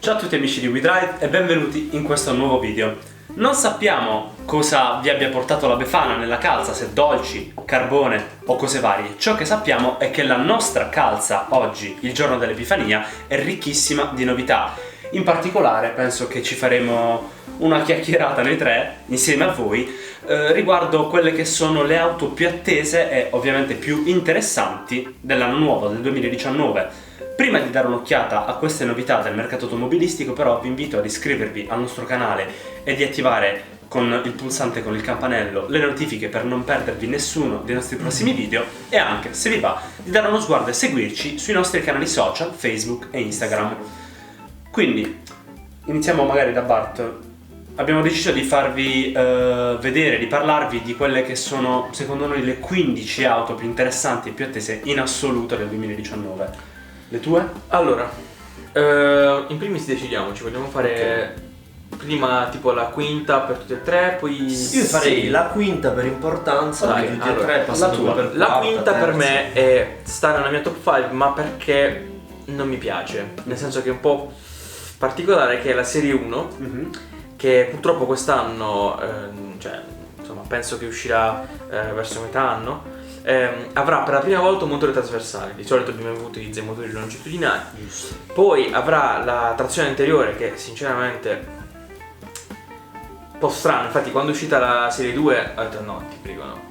Ciao a tutti amici di WeDrive e benvenuti in questo nuovo video. Non sappiamo cosa vi abbia portato la Befana nella calza, se dolci, carbone o cose varie. Ciò che sappiamo è che la nostra calza oggi, il giorno dell'Epifania, è ricchissima di novità. In particolare penso che ci faremo una chiacchierata noi tre, insieme a voi, riguardo quelle che sono le auto più attese e ovviamente più interessanti dell'anno nuovo, del 2019. Prima di dare un'occhiata a queste novità del mercato automobilistico, però vi invito ad iscrivervi al nostro canale e di attivare con il pulsante con il campanello le notifiche per non perdervi nessuno dei nostri prossimi video, e anche, se vi va, di dare uno sguardo e seguirci sui nostri canali social, Facebook e Instagram. Quindi, iniziamo magari da Bart. Abbiamo deciso di farvi vedere, di parlarvi di quelle che sono, secondo noi, le 15 auto più interessanti e più attese in assoluto del 2019. Le tue? Allora, in primis decidiamoci, vogliamo fare prima tipo la quinta per tutte e tre, poi... Io farei la quinta per importanza, dai, perché tutti allora, e tre passano la tua. per la quarta, quinta per terza. me sta nella mia top 5, ma perché non mi piace, nel senso che è un po' particolare, che è la serie 1, che purtroppo quest'anno, cioè, insomma, penso che uscirà verso metà anno. Avrà per la prima volta un motore trasversale. Di solito il BMW utilizza i motori longitudinali. Giusto. Poi avrà la trazione anteriore, che sinceramente è un po' strano. Infatti quando è uscita la serie 2 ho detto no, ti prego, no,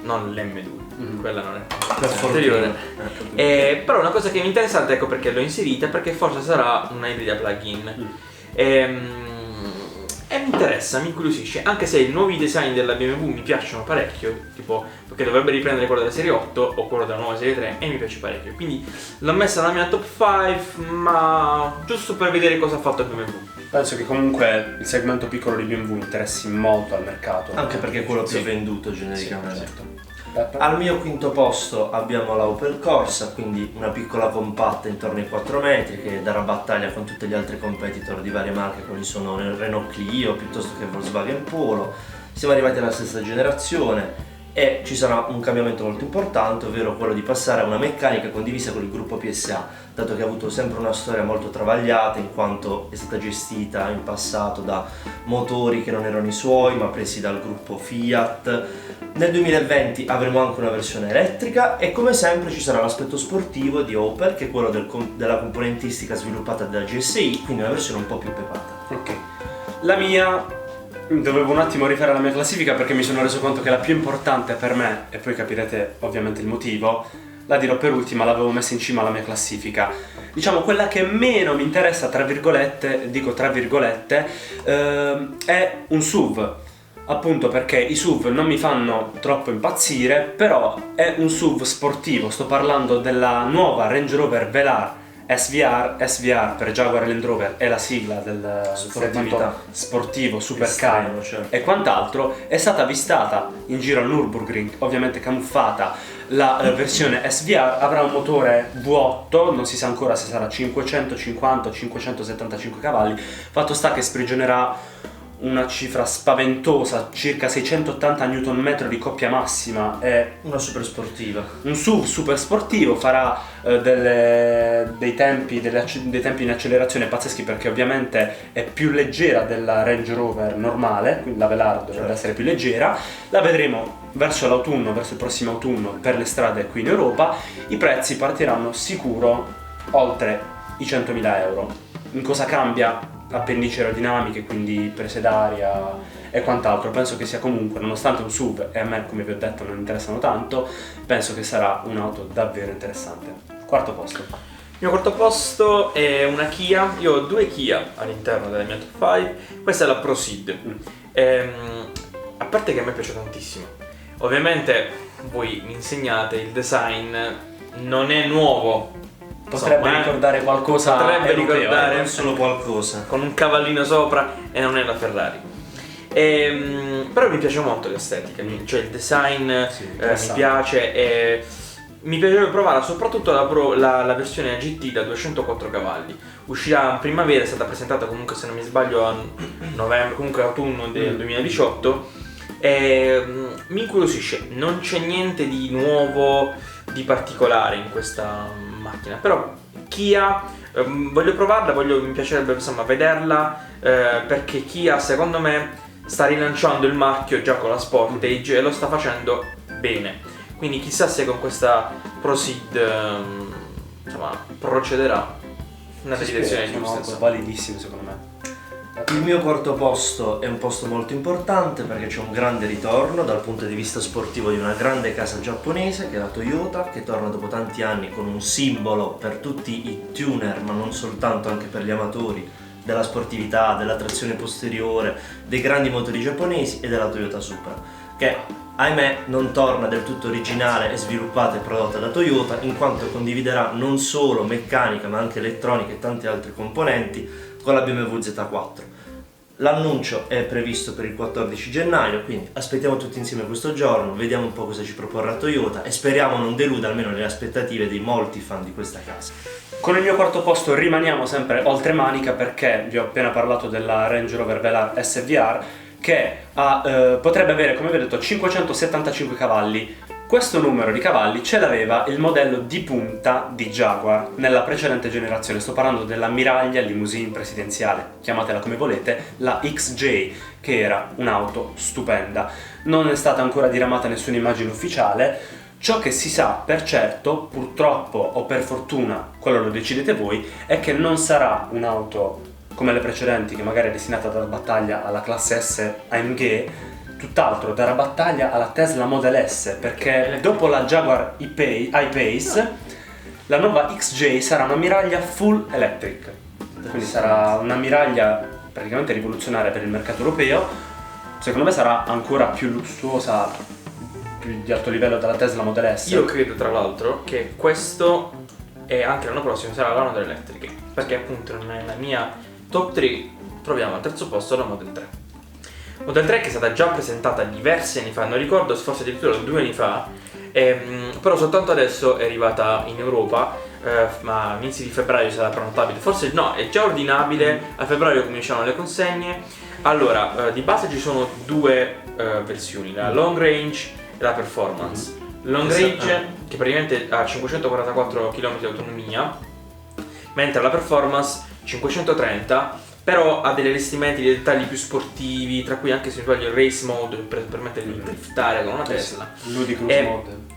non l'M2, quella non è Per anteriore. fortuna. Però una cosa che mi interessa, ecco perché l'ho inserita, perché forse sarà una ibrida plug-in. E mi interessa, mi incuriosisce, anche se i nuovi design della BMW mi piacciono parecchio, tipo perché dovrebbe riprendere quello della serie 8 o quello della nuova serie 3, e mi piace parecchio, quindi l'ho messa nella mia top 5, ma giusto per vedere cosa ha fatto BMW. Penso che comunque il segmento piccolo di BMW interessi molto al mercato. Anche perché è quello più Sì. venduto genericamente. Sì, esatto. Al mio quinto posto abbiamo la Opel Corsa, quindi una piccola compatta intorno ai 4 metri che darà battaglia con tutti gli altri competitor di varie marche, quali sono il Renault Clio piuttosto che Volkswagen Polo. Siamo arrivati alla stessa generazione e ci sarà un cambiamento molto importante, ovvero quello di passare a una meccanica condivisa con il gruppo PSA, dato che ha avuto sempre una storia molto travagliata, in quanto è stata gestita in passato da motori che non erano i suoi ma presi dal gruppo Fiat. Nel 2020 avremo anche una versione elettrica e come sempre ci sarà l'aspetto sportivo di Opel, che è quello della componentistica sviluppata da GSI, quindi una versione un po' più pepata. Ok. La mia... Dovevo un attimo rifare la mia classifica perché mi sono reso conto che la più importante per me, e poi capirete ovviamente il motivo, la dirò per ultima, l'avevo messa in cima alla mia classifica. Diciamo quella che meno mi interessa, tra virgolette, dico tra virgolette, è un SUV. Appunto perché i SUV non mi fanno troppo impazzire, però è un SUV sportivo. Sto parlando della nuova Range Rover Velar SVR per Jaguar Land Rover, è la sigla del segmento sportivo, supercar Estremo, certo. e quant'altro. È stata avvistata in giro al Nürburgring, ovviamente camuffata. La versione SVR avrà un motore V8, non si sa ancora se sarà 550 o 575 cavalli. Fatto sta che sprigionerà una cifra spaventosa, circa 680 Nm di coppia massima. È Una super sportiva. un SUV super sportivo, farà dei tempi in accelerazione pazzeschi, perché ovviamente è più leggera della Range Rover normale, quindi la Velar dovrebbe essere più leggera. La vedremo verso l'autunno, verso il prossimo autunno, per le strade qui in Europa. I prezzi partiranno sicuro oltre i 100.000 euro. In cosa cambia? Appendici aerodinamiche, quindi prese d'aria e quant'altro. Penso che sia comunque, nonostante un SUV, e a me, come vi ho detto, non interessano tanto, penso che sarà un'auto davvero interessante. Quarto posto. Il mio quarto posto è una Kia. Io ho due Kia all'interno della mia top 5. Questa è la Proceed. A parte che a me piace tantissimo. Ovviamente voi mi insegnate, il design non è nuovo. Potrebbe Insomma, ricordare qualcosa potrebbe europeo, ricordare Non solo qualcosa. con un cavallino sopra, e non è la Ferrari. Però mi piace molto l'estetica, cioè il design, mi interessante. piace, e mi piacerebbe provare soprattutto la versione GT da 204 cavalli. Uscirà in primavera, è stata presentata comunque, se non mi sbaglio, a novembre, comunque autunno del 2018. Mi incuriosisce, non c'è niente di nuovo, di particolare in questa macchina, però Kia voglio provarla, mi piacerebbe insomma vederla, perché Kia secondo me sta rilanciando il marchio già con la Sportage e lo sta facendo bene, quindi chissà se con questa Proceed insomma procederà nella direzione giusta. Sono validissimo secondo me. Il mio quarto posto è un posto molto importante perché c'è un grande ritorno dal punto di vista sportivo di una grande casa giapponese che è la Toyota, che torna dopo tanti anni con un simbolo per tutti i tuner, ma non soltanto, anche per gli amatori della sportività, della trazione posteriore, dei grandi motori giapponesi e della Toyota Supra, che ahimè non torna del tutto originale e sviluppata e prodotta da Toyota, in quanto condividerà non solo meccanica ma anche elettronica e tanti altri componenti con la BMW Z4. L'annuncio è previsto per il 14 gennaio, quindi aspettiamo tutti insieme questo giorno, vediamo un po' cosa ci proporrà Toyota e speriamo non deluda almeno le aspettative di molti fan di questa casa. Con il mio quarto posto rimaniamo sempre oltre manica, perché vi ho appena parlato della Range Rover Velar SVR, che potrebbe avere, come vi ho detto, 575 cavalli. Questo numero di cavalli ce l'aveva il modello di punta di Jaguar nella precedente generazione. Sto parlando dell'ammiraglia limousine presidenziale, chiamatela come volete, la XJ, che era un'auto stupenda. Non è stata ancora diramata nessuna immagine ufficiale. Ciò che si sa per certo, purtroppo o per fortuna, quello lo decidete voi, è che non sarà un'auto come le precedenti, che magari è destinata da battaglia alla classe S AMG, tutt'altro, darà battaglia alla Tesla Model S, perché dopo la Jaguar I-Pace la nuova XJ sarà un'ammiraglia full electric, quindi sarà un'ammiraglia praticamente rivoluzionaria per il mercato europeo. Secondo me sarà ancora più lussuosa, più di alto livello della Tesla Model S. Io credo tra l'altro che questo e anche l'anno prossimo sarà l'anno delle elettriche, perché appunto nella mia top 3 troviamo al terzo posto la Model 3. Model 3 che è stata già presentata diversi anni fa, non ricordo, forse addirittura 2 anni fa, però soltanto adesso è arrivata in Europa, ma all'inizio di febbraio sarà prenotabile, forse no, è già ordinabile, a febbraio cominciano le consegne. Allora, di base ci sono due versioni, la long range e la performance. Long range che praticamente ha 544 km di autonomia, mentre la performance 530, però ha degli allestimenti, dei dettagli più sportivi, tra cui anche se non sbaglio il race mode per permettere di driftare con una Tesla. Ludicrous mode.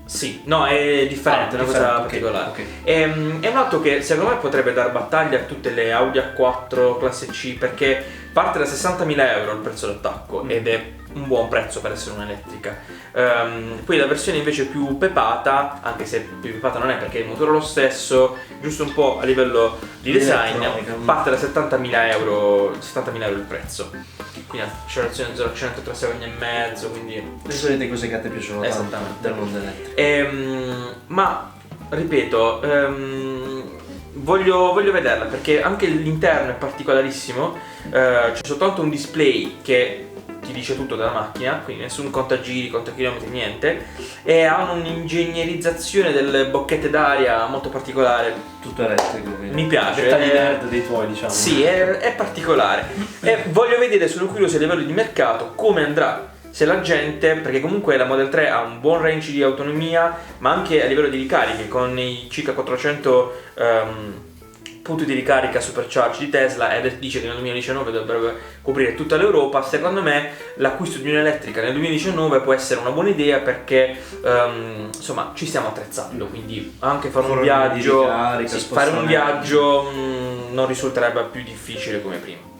Sì, no, è differente, è una cosa particolare. Okay. È un auto che secondo me potrebbe dar battaglia a tutte le Audi A4 classe C, perché parte da 60.000 euro il prezzo d'attacco ed è un buon prezzo per essere un'elettrica. Poi la versione invece più pepata, anche se più pepata non è perché il motore è lo stesso, giusto un po' a livello di design, parte da 70.000 euro il prezzo. Quindi accelerazione 0-100 3 secondi e mezzo, quindi le solite cose che a te piacciono tanto del mondo elettrico. Ma ripeto, voglio vederla perché anche l'interno è particolarissimo. C'è soltanto un display che ti dice tutto della macchina, quindi nessun contagiri, contachilometri, niente, e ha un'ingegnerizzazione delle bocchette d'aria molto particolare. Tutto elettrico, quindi. Mi piace. Dettagli nerd dei tuoi, diciamo. Sì, è particolare. E voglio vedere, sono curioso a livello di mercato come andrà, se la gente, perché comunque la Model 3 ha un buon range di autonomia, ma anche a livello di ricariche, con i circa 400 punti di ricarica supercharge di Tesla, e dice che nel 2019 dovrebbe coprire tutta l'Europa. Secondo me l'acquisto di un'elettrica nel 2019 può essere una buona idea, perché insomma ci stiamo attrezzando, quindi anche fare un viaggio, non risulterebbe più difficile come prima.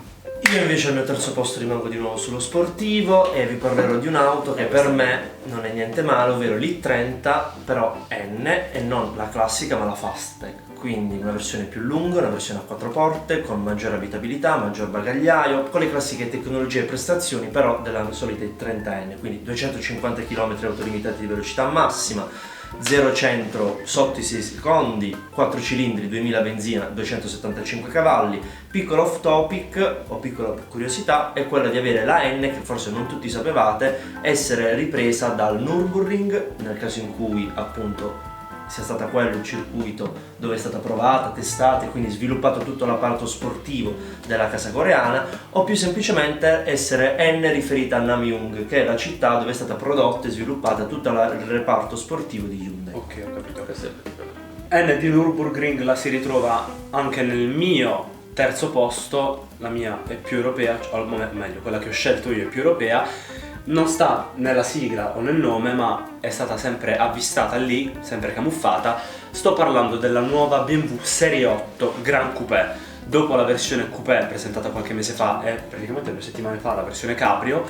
Io invece al mio terzo posto rimango di nuovo sullo sportivo e vi parlerò di un'auto che per me non è niente male, ovvero l'I30, però N, e non la classica ma la Fastback, quindi una versione più lunga, una versione a 4 porte con maggiore abitabilità, maggior bagagliaio, con le classiche tecnologie e prestazioni però della solita I30N, quindi 250 km autolimitati di velocità massima, 0-100 sotto i 6 secondi, 4 cilindri, 2000 benzina, 275 cavalli. Piccolo off topic o piccola curiosità è quella di avere la N, che forse non tutti sapevate, essere ripresa dal Nürburgring, nel caso in cui appunto sia stata quello il circuito dove è stata provata, testata e quindi sviluppato tutto l'apparato sportivo della casa coreana, o più semplicemente essere N riferita a Namyung, che è la città dove è stata prodotta e sviluppata tutto il reparto sportivo di Hyundai. Ok, ho capito. N di Nürburgring la si ritrova anche nel mio terzo posto, la mia è più europea, o meglio, quella che ho scelto io è più europea, non sta nella sigla o nel nome, ma è stata sempre avvistata lì, sempre camuffata. Sto parlando della nuova BMW Serie 8 Gran Coupé. Dopo la versione Coupé presentata qualche mese fa e praticamente 2 settimane fa la versione Cabrio,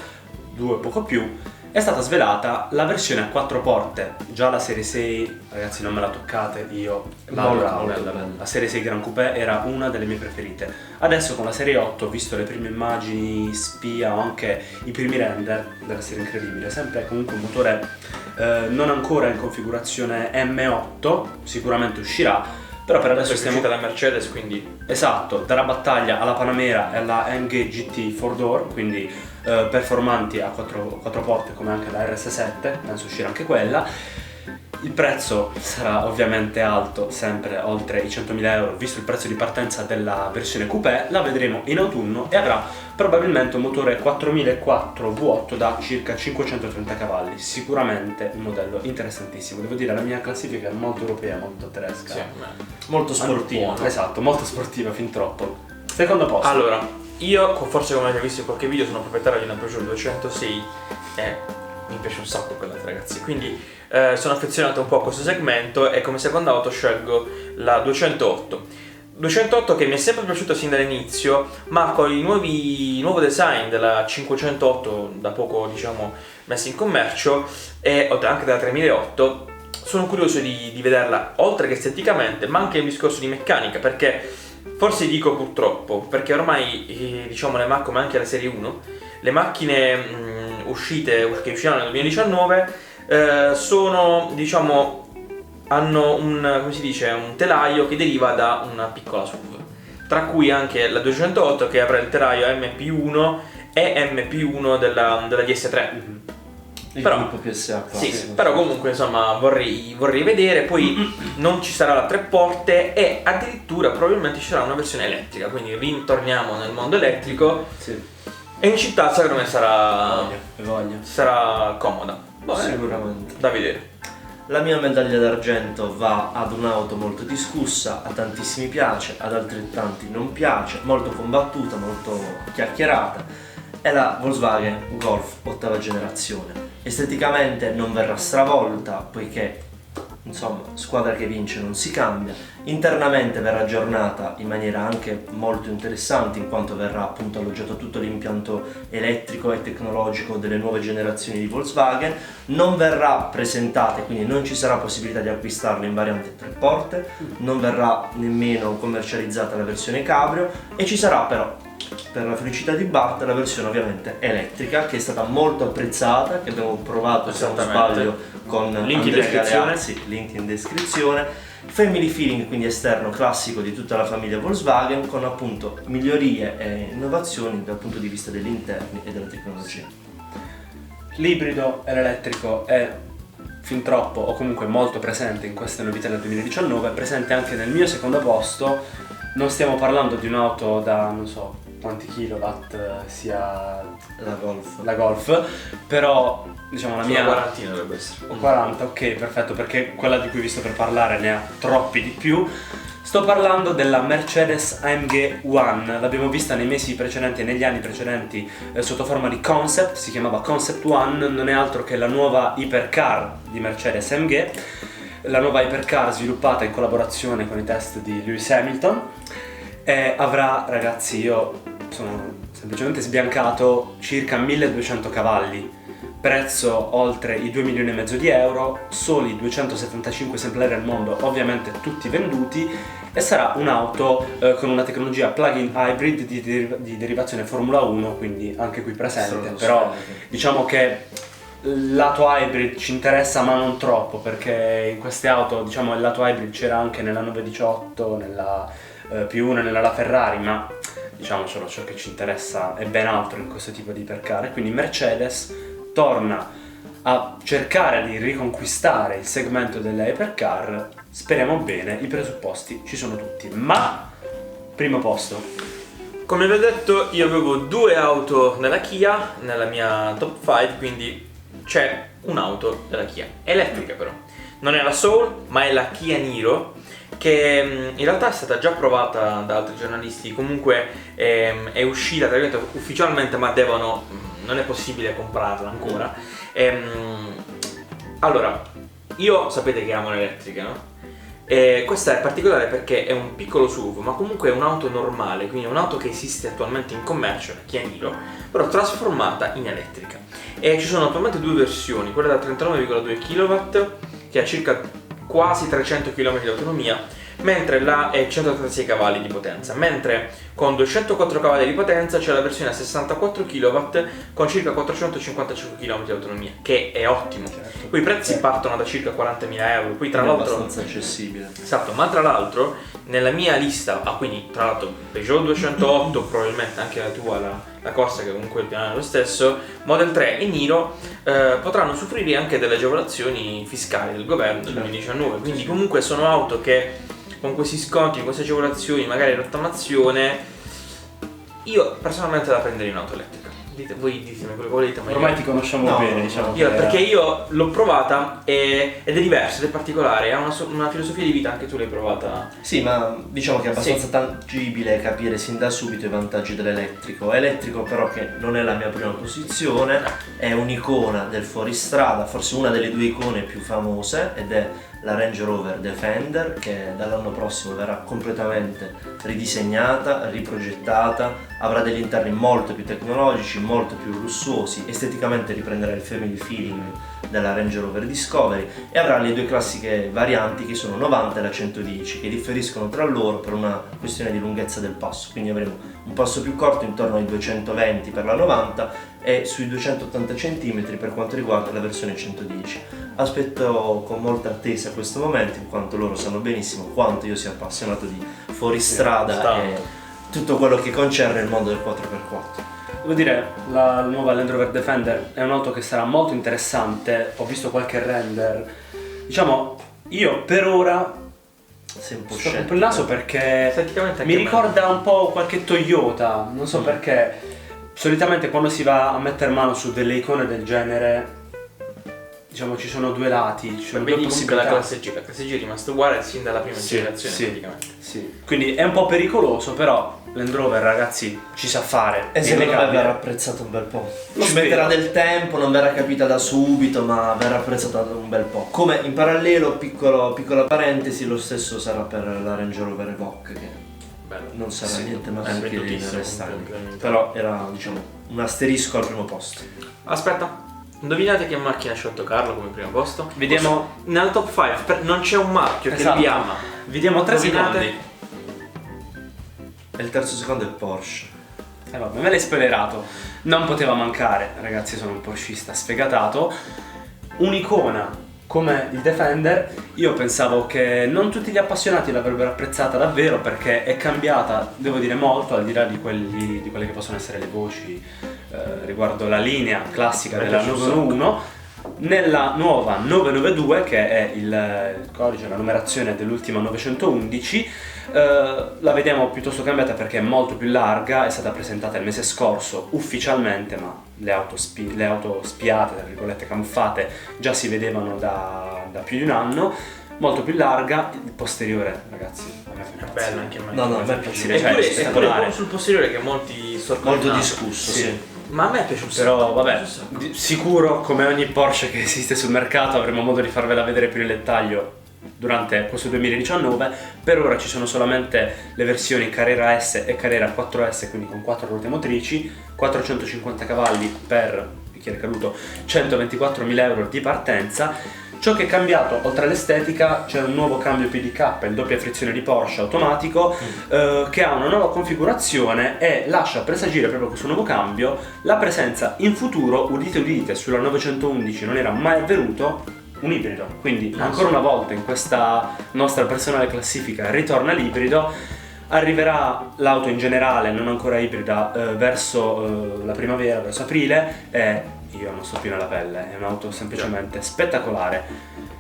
2 poco più, è stata svelata la versione a 4 porte. Già la Serie 6, ragazzi, non me la toccate, io la adoravo. La Serie 6 Gran Coupé era una delle mie preferite. Adesso con la Serie 8 ho visto le prime immagini spia o anche i primi render, deve essere incredibile. Sempre comunque un motore non ancora in configurazione M8, sicuramente uscirà, però per adesso stiamo uscita la Mercedes, quindi esatto, darà battaglia alla Panamera e alla AMG GT 4-door, quindi performanti a 4 porte come anche la RS7, penso uscirà anche quella. Il prezzo sarà ovviamente alto, sempre oltre i 100.000 euro, visto il prezzo di partenza della versione coupé. La vedremo in autunno e avrà probabilmente un motore 4004 V8 da circa 530 cavalli, sicuramente un modello interessantissimo. Devo dire, la mia classifica è molto europea, molto tedesca, sì, molto sportiva. Esatto, molto sportiva, fin troppo. Secondo posto. Allora, io, forse come avete visto in qualche video, sono proprietario di una Peugeot 206 e mi piace un sacco quella, ragazzi, quindi sono affezionato un po' a questo segmento e come seconda auto scelgo la 208 che mi è sempre piaciuta sin dall'inizio, ma con il nuovo design della 508 da poco, diciamo, messa in commercio e anche della 3008, sono curioso di vederla, oltre che esteticamente, ma anche il discorso di meccanica, perché forse dico purtroppo, perché ormai diciamo le macchine, come anche la serie 1, le macchine che usciranno nel 2019 sono, diciamo, hanno un telaio che deriva da una piccola SUV, tra cui anche la 208 che avrà il telaio MP1 e MP1 della DS3. Il però, gruppo PSA classico. Sì, però comunque insomma vorrei vedere. Poi non ci sarà la 3 porte e addirittura probabilmente ci sarà una versione elettrica, quindi ritorniamo nel mondo elettrico. Sì. E in città secondo me sarà comoda. Sicuramente. Da vedere. La mia medaglia d'argento va ad un'auto molto discussa, a tantissimi piace, ad altrettanti non piace, molto combattuta, molto chiacchierata. È la Volkswagen Golf 8ª generazione. Esteticamente non verrà stravolta, poiché insomma squadra che vince non si cambia. Internamente verrà aggiornata in maniera anche molto interessante, in quanto verrà appunto alloggiato tutto l'impianto elettrico e tecnologico delle nuove generazioni di Volkswagen. Non verrà presentata, quindi non ci sarà possibilità di acquistarla in variante 3 porte, non verrà nemmeno commercializzata la versione cabrio e ci sarà però, per la felicità di Bart, la versione ovviamente elettrica, che è stata molto apprezzata, che abbiamo provato, se non sbaglio, con link in descrizione. Link in descrizione. Family feeling, quindi esterno classico di tutta la famiglia Volkswagen, con appunto migliorie e innovazioni dal punto di vista degli interni e della tecnologia. L'ibrido e l'elettrico è fin troppo, o comunque molto presente in queste novità del 2019, presente anche nel mio secondo posto. Non stiamo parlando di un'auto da non so quanti kilowatt sia la Golf, però diciamo la mia quarantina dovrebbe essere. 40, ok, perfetto, perché quella di cui vi sto per parlare ne ha troppi di più. Sto parlando della Mercedes AMG One, l'abbiamo vista nei mesi precedenti e negli anni precedenti sotto forma di concept, si chiamava Concept One, non è altro che la nuova hypercar di Mercedes AMG, la nuova hypercar sviluppata in collaborazione con i test di Lewis Hamilton, e avrà, ragazzi, io sono semplicemente sbiancato, circa 1200 cavalli, prezzo oltre i 2,5 milioni di euro, soli 275 esemplari al mondo, ovviamente tutti venduti, e sarà un'auto con una tecnologia plug-in hybrid di derivazione Formula 1, quindi anche qui presente, però diciamo che il lato hybrid ci interessa ma non troppo, perché in queste auto, diciamo, il lato hybrid c'era anche nella 918, nella P1 e nella Ferrari, ma diciamocelo, ciò che ci interessa è ben altro in questo tipo di hypercar, e quindi Mercedes torna a cercare di riconquistare il segmento delle hypercar. Speriamo bene, i presupposti ci sono tutti, ma primo posto. Come vi ho detto, io avevo 2 auto nella Kia nella mia top 5, quindi c'è un'auto della Kia elettrica, però non è la Soul ma è la Kia Niro, che in realtà è stata già provata da altri giornalisti, comunque è uscita tra virgolette ufficialmente, ma non è possibile comprarla ancora. Allora, io sapete che amo l'elettrica, no? Questa è particolare perché è un piccolo SUV, ma comunque è un'auto normale, quindi è un'auto che esiste attualmente in commercio, la Kia Niro, però trasformata in elettrica. E ci sono attualmente due versioni, quella da 39,2 kW che ha circa quasi 300 km di autonomia, mentre la è 136 cavalli di potenza, mentre con 204 cavalli di potenza c'è la versione a 64 kW con circa 455 km di autonomia, che è ottimo. Certo. Poi i prezzi partono da circa 40.000 euro, poi tra l'altro è abbastanza accessibile. Esatto, ma tra l'altro nella mia lista, quindi tra l'altro Peugeot 208, probabilmente anche la tua, la Corsa, che comunque il piano è lo stesso, Model 3 e Niro potranno soffrire anche delle agevolazioni fiscali del governo del 2019, quindi comunque sono auto che con questi sconti, con queste agevolazioni, magari rottamazione, io personalmente la prenderei in auto elettrica. Voi ditemi quello che volete, ma Ormai ti conosciamo bene, diciamo. perché io l'ho provata ed è diversa, ed è particolare, ha una filosofia di vita, anche tu l'hai provata. Sì, ma diciamo che è abbastanza tangibile capire sin da subito i vantaggi dell'elettrico. Elettrico però che non è la mia prima posizione, è un'icona del fuoristrada, forse una delle due icone più famose, ed è la Range Rover Defender, che dall'anno prossimo verrà completamente ridisegnata, riprogettata, avrà degli interni molto più tecnologici, molto più lussuosi, esteticamente riprenderà il family feeling della Range Rover Discovery e avrà le due classiche varianti che sono 90 e la 110, che differiscono tra loro per una questione di lunghezza del passo, quindi avremo un passo più corto intorno ai 220 per la 90 e sui 280 cm per quanto riguarda la versione 110. Aspetto con molta attesa questo momento, in quanto loro sanno benissimo quanto io sia appassionato di fuoristrada e tutto quello che concerne il mondo del 4x4. Devo dire, la nuova Land Rover Defender è un'auto che sarà molto interessante, ho visto qualche render. Diciamo, io per ora sei un po' sto un po' il naso perché Esteticamente mi anche ricorda un po' qualche Toyota, non so perché. Solitamente quando si va a mettere mano su delle icone del genere, diciamo, ci sono due lati, ci sono due Vedi comunque la possibilità. classe G è rimasta uguale sin dalla prima generazione, sì, praticamente. sì. Quindi è un po' pericoloso, però Land Rover, ragazzi, ci sa fare. E secondo me innegabile. verrà apprezzato un bel po'. Lo Ci spero. metterà del tempo, non verrà capita da subito, ma verrà apprezzata un bel po'. Come in parallelo, piccola parentesi, lo stesso sarà per la Range Rover Evoque, che Bello. non sarà Sì, niente male è anche lì ripetuto, restanti. veramente. Però era, diciamo, un asterisco al primo posto. Aspetta, indovinate che macchina ha scelto Carlo come primo posto? Vediamo. Nella top 5 non c'è un marchio Esatto. che li ama. Vediamo 3 Indovinate? secondi. E il terzo secondo è Porsche. Vabbè, me l'hai spoilerato. Non poteva mancare, ragazzi, sono un porschista sfegatato. Un'icona come il Defender, io pensavo che non tutti gli appassionati l'avrebbero apprezzata davvero, perché è cambiata, devo dire, molto, al di là di quelle che possono essere le voci riguardo la linea classica della 991. Nella nuova 992, che è il codice, la numerazione dell'ultima 911, la vediamo piuttosto cambiata perché è molto più larga, è stata presentata il mese scorso ufficialmente, ma le auto spiate, tra virgolette camuffate, già si vedevano da più di un anno. Molto più larga, il posteriore, ragazzi, a me fa È impazzire. bello anche a me. No, a me piace. Cioè, Eppure è spettacolare. proprio sul posteriore che molti sorprendono. Molto discusso, sì. Ma a me è piaciuto. Però vabbè, un sacco. sicuro, come ogni Porsche che esiste sul mercato, avremo modo di farvela vedere più nel dettaglio durante questo 2019. Per ora ci sono solamente le versioni Carrera S e Carrera 4S, quindi con 4 ruote motrici, 450 cavalli per bicchiere caduto, 124.000 euro di partenza. Ciò che è cambiato, oltre all'estetica, c'è un nuovo cambio PDK, il doppia frizione di Porsche automatico, che ha una nuova configurazione e lascia presagire proprio questo nuovo cambio la presenza in futuro, udite, sulla 911 non era mai avvenuto, un ibrido. Quindi ancora una volta in questa nostra personale classifica ritorna l'ibrido. Arriverà l'auto in generale, non ancora ibrida, verso la primavera, verso aprile, e io non sto più nella pelle, è un'auto semplicemente spettacolare.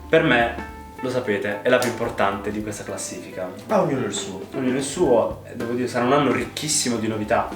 Per me, lo sapete, è la più importante di questa classifica. Ognuno il suo. Ognuno il suo, e devo dire, sarà un anno ricchissimo di novità.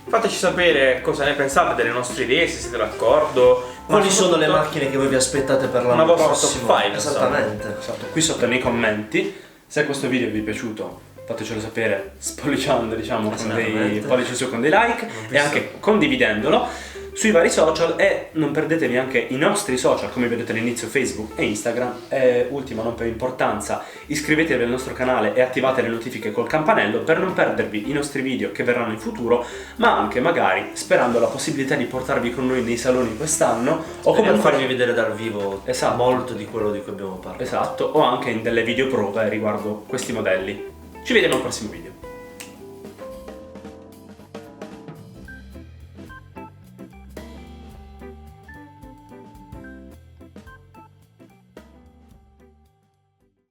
Fateci sapere cosa ne pensate delle nostre idee, se siete d'accordo. Quali sono le soprattutto macchine che voi vi aspettate per l'anno una vostra prossimo? top five, Esattamente. Esatto, qui sotto nei commenti Se questo video vi è piaciuto, fatecelo sapere spolliciando, diciamo, con dei Esattamente. pollici su, con dei like e anche condividendolo sui vari social, e non perdetevi anche i nostri social, come vi ho detto all'inizio, Facebook e Instagram. E ultimo, non per importanza, iscrivetevi al nostro canale e attivate le notifiche col campanello per non perdervi i nostri video che verranno in futuro, ma anche magari sperando la possibilità di portarvi con noi nei saloni quest'anno o Come comunque farvi vedere dal vivo Esatto. molto di quello di cui abbiamo parlato. esatto, o anche in delle videoprove riguardo questi modelli. Ci vediamo al prossimo video.